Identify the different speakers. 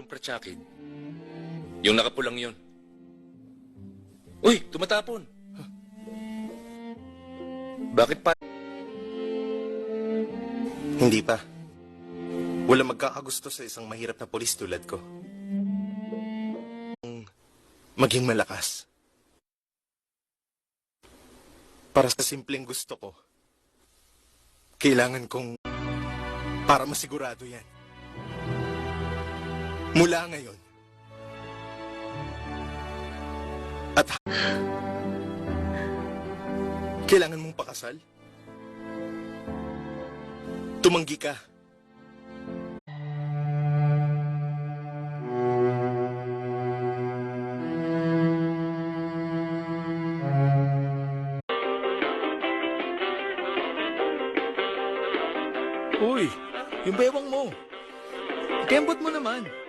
Speaker 1: showroom pratsakin. Yung nakapulang yun. Uy, tumatapon. Bakit pa?
Speaker 2: Hindi pa. Wala magkakagusto sa isang mahirap na polis tulad ko. Maging malakas. Para sa simpleng gusto ko, kailangan kong para masigurado yan. Mula ngayon. At kailangan mong pakasal? Tumanggi ka.
Speaker 3: Uy, yung bewang mo. Kembot mo naman.